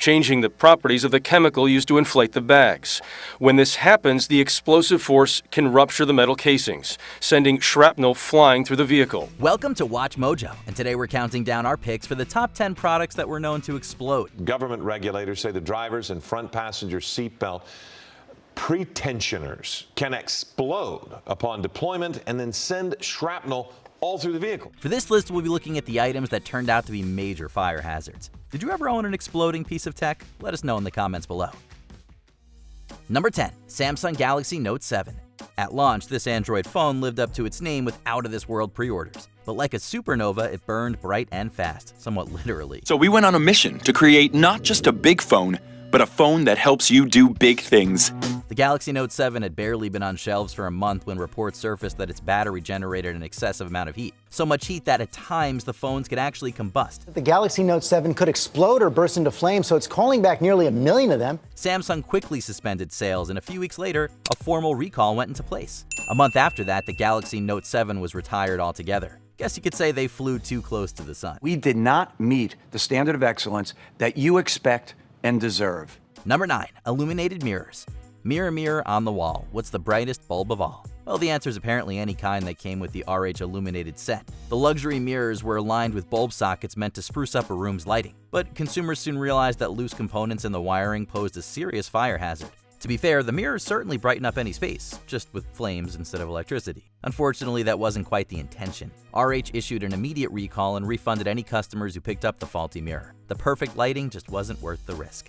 changing the properties of the chemical used to inflate the bags. When this happens, the explosive force can rupture the metal casings, sending shrapnel flying through the vehicle. Welcome to Watch Mojo, and today we're counting down our picks for the top 10 products that were known to explode. Government regulators say the drivers and front passenger seatbelt pretensioners can explode upon deployment and then send shrapnel all through the vehicle. For this list, we'll be looking at the items that turned out to be major fire hazards. Did you ever own an exploding piece of tech? Let us know in the comments below. Number 10. Samsung Galaxy Note 7. At launch, this Android phone lived up to its name with out-of-this-world pre-orders. But like a supernova, it burned bright and fast, somewhat literally. So we went on a mission to create not just a big phone, but a phone that helps you do big things. The Galaxy Note 7 had barely been on shelves for a month when reports surfaced that its battery generated an excessive amount of heat. So much heat that at times the phones could actually combust. The Galaxy Note 7 could explode or burst into flames, so it's calling back nearly 1 million of them. Samsung quickly suspended sales, and a few weeks later, a formal recall went into place. A month after that, the Galaxy Note 7 was retired altogether. Guess you could say they flew too close to the sun. We did not meet the standard of excellence that you expect and deserve. Number 9. Illuminated Mirrors. Mirror, mirror on the wall, what's the brightest bulb of all? Well, the answer is apparently any kind that came with the RH Illuminated set. The luxury mirrors were aligned with bulb sockets meant to spruce up a room's lighting. But consumers soon realized that loose components in the wiring posed a serious fire hazard. To be fair, the mirrors certainly brighten up any space, just with flames instead of electricity. Unfortunately, that wasn't quite the intention. RH issued an immediate recall and refunded any customers who picked up the faulty mirror. The perfect lighting just wasn't worth the risk.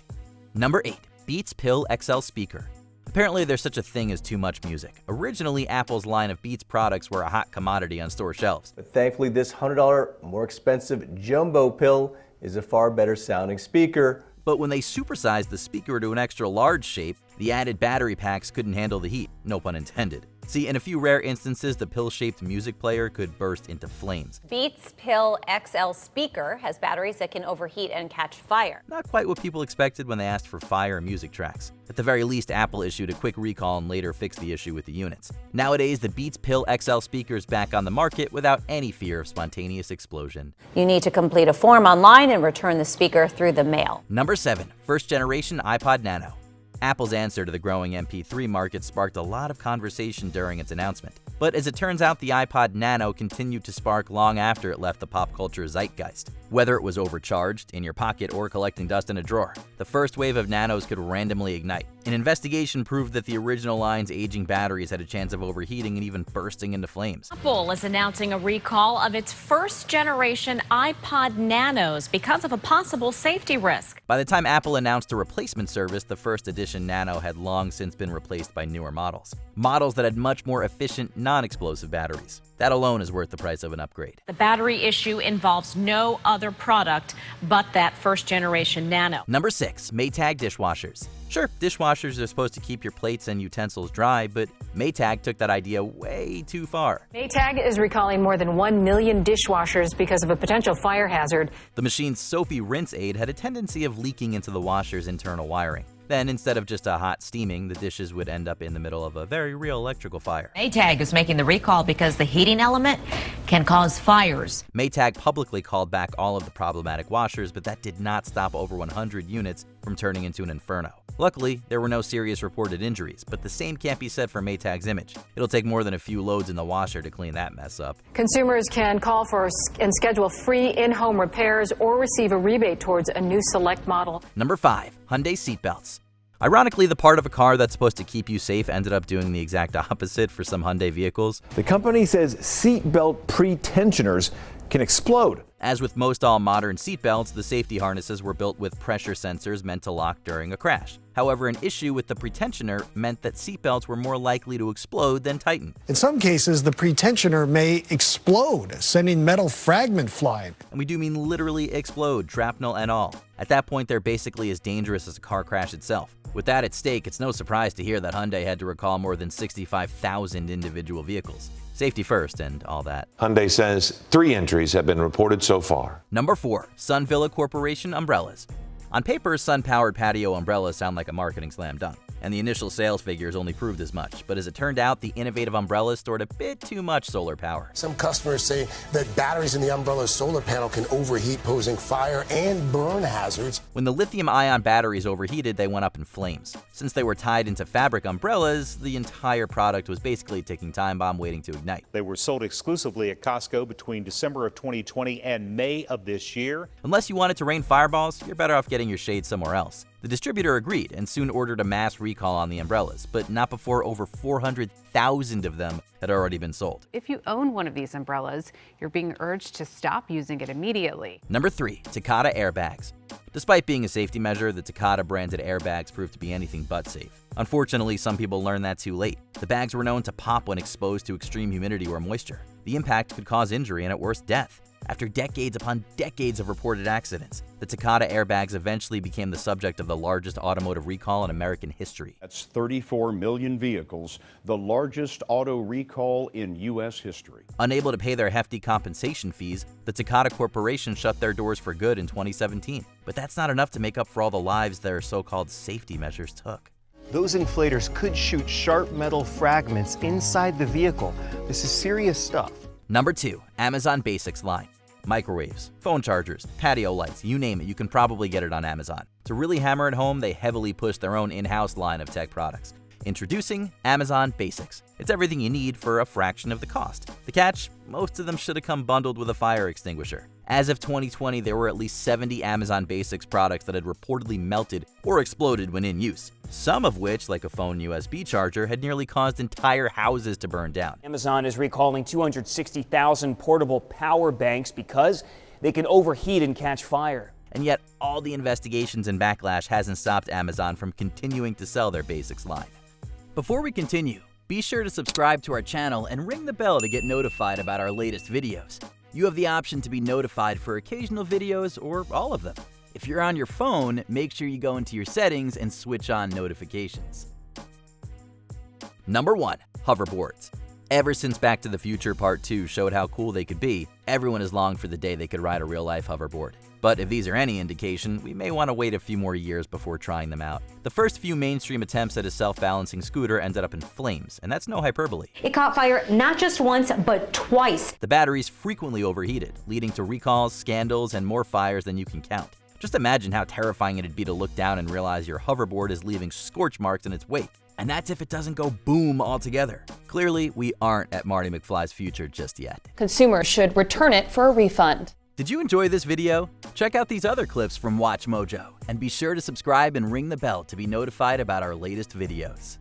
Number 8. Beats Pill XL Speaker. Apparently, there's such a thing as too much music. Originally, Apple's line of Beats products were a hot commodity on store shelves. But thankfully, this $100 more expensive jumbo pill is a far better sounding speaker. But when they supersized the speaker to an extra large shape, the added battery packs couldn't handle the heat, no pun intended. See, in a few rare instances, the pill-shaped music player could burst into flames. Beats Pill XL Speaker has batteries that can overheat and catch fire. Not quite what people expected when they asked for fire music tracks. At the very least, Apple issued a quick recall and later fixed the issue with the units. Nowadays, the Beats Pill XL speaker is back on the market without any fear of spontaneous explosion. You need to complete a form online and return the speaker through the mail. Number 7. First generation iPod Nano. Apple's answer to the growing MP3 market sparked a lot of conversation during its announcement. But as it turns out, the iPod Nano continued to spark long after it left the pop culture zeitgeist. Whether it was overcharged, in your pocket, or collecting dust in a drawer, the first wave of Nanos could randomly ignite. An investigation proved that the original line's aging batteries had a chance of overheating and even bursting into flames. Apple is announcing a recall of its first generation iPod Nanos because of a possible safety risk. By the time Apple announced a replacement service, the first edition Nano had long since been replaced by newer models. Models that had much more efficient, non-explosive batteries. That alone is worth the price of an upgrade. The battery issue involves no other product but that first generation Nano. Number 6. Maytag dishwashers. Sure, dishwashers are supposed to keep your plates and utensils dry, but Maytag took that idea way too far. Maytag is recalling more than 1 million dishwashers because of a potential fire hazard. The machine's soapy rinse aid had a tendency of leaking into the washer's internal wiring. Then, instead of just a hot steaming, the dishes would end up in the middle of a very real electrical fire. Maytag is making the recall because the heating element can cause fires. Maytag publicly called back all of the problematic washers, but that did not stop over 100 units from turning into an inferno. Luckily, there were no serious reported injuries, but the same can't be said for Maytag's image. It'll take more than a few loads in the washer to clean that mess up. Consumers can call for and schedule free in-home repairs or receive a rebate towards a new Select model. Number 5. Hyundai seatbelts. Ironically, the part of a car that's supposed to keep you safe ended up doing the exact opposite for some Hyundai vehicles. The company says seatbelt pretensioners can explode. As with most all modern seatbelts, the safety harnesses were built with pressure sensors meant to lock during a crash. However, an issue with the pretensioner meant that seatbelts were more likely to explode than tighten. In some cases, the pretensioner may explode, sending metal fragment flying. And we do mean literally explode, shrapnel and all. At that point, they're basically as dangerous as a car crash itself. With that at stake, it's no surprise to hear that Hyundai had to recall more than 65,000 individual vehicles. Safety first and all that. Hyundai says 3 injuries have been reported so far. Number 4. Sun Villa Corporation umbrellas. On paper, sun-powered patio umbrellas sound like a marketing slam dunk. and the initial sales figures only proved as much. But as it turned out, the innovative umbrellas stored a bit too much solar power. Some customers say that batteries in the umbrella's solar panel can overheat, posing fire and burn hazards. When the lithium-ion batteries overheated, they went up in flames. Since they were tied into fabric umbrellas, the entire product was basically a ticking time bomb waiting to ignite. They were sold exclusively at Costco between December of 2020 and May of this year. Unless you want it to rain fireballs, you're better off getting your shade somewhere else. The distributor agreed and soon ordered a mass recall on the umbrellas, but not before over 400,000 of them had already been sold. If you own one of these umbrellas, you're being urged to stop using it immediately. Number 3. Takata airbags. Despite being a safety measure, the Takata branded airbags proved to be anything but safe. Unfortunately, some people learned that too late. The bags were known to pop when exposed to extreme humidity or moisture. The impact could cause injury and at worst death. After decades upon decades of reported accidents, the Takata airbags eventually became the subject of the largest automotive recall in American history. That's 34 million vehicles, the largest auto recall in U.S. history. Unable to pay their hefty compensation fees, the Takata Corporation shut their doors for good in 2017. But that's not enough to make up for all the lives their so-called safety measures took. Those inflators could shoot sharp metal fragments inside the vehicle. This is serious stuff. Number 2. Amazon Basics line. Microwaves, phone chargers, patio lights, you name it, you can probably get it on Amazon. To really hammer it home, they heavily push their own in-house line of tech products. Introducing Amazon Basics. It's everything you need for a fraction of the cost. The catch? Most of them should have come bundled with a fire extinguisher. As of 2020, there were at least 70 Amazon Basics products that had reportedly melted or exploded when in use. Some of which, like a phone USB charger, had nearly caused entire houses to burn down. Amazon is recalling 260,000 portable power banks because they can overheat and catch fire. And yet, all the investigations and backlash hasn't stopped Amazon from continuing to sell their Basics line. Before we continue, be sure to subscribe to our channel and ring the bell to get notified about our latest videos. You have the option to be notified for occasional videos or all of them. If you're on your phone, make sure you go into your settings and switch on notifications. Number 1. Hoverboards. Ever since Back to the Future Part 2 showed how cool they could be, everyone has longed for the day they could ride a real-life hoverboard. But if these are any indication, we may want to wait a few more years before trying them out. The first few mainstream attempts at a self-balancing scooter ended up in flames, and that's no hyperbole. It caught fire not just once, but twice. The batteries frequently overheated, leading to recalls, scandals, and more fires than you can count. Just imagine how terrifying it'd be to look down and realize your hoverboard is leaving scorch marks in its wake. And that's if it doesn't go boom altogether. Clearly, we aren't at Marty McFly's future just yet. Consumers should return it for a refund. Did you enjoy this video? Check out these other clips from WatchMojo, and be sure to subscribe and ring the bell to be notified about our latest videos.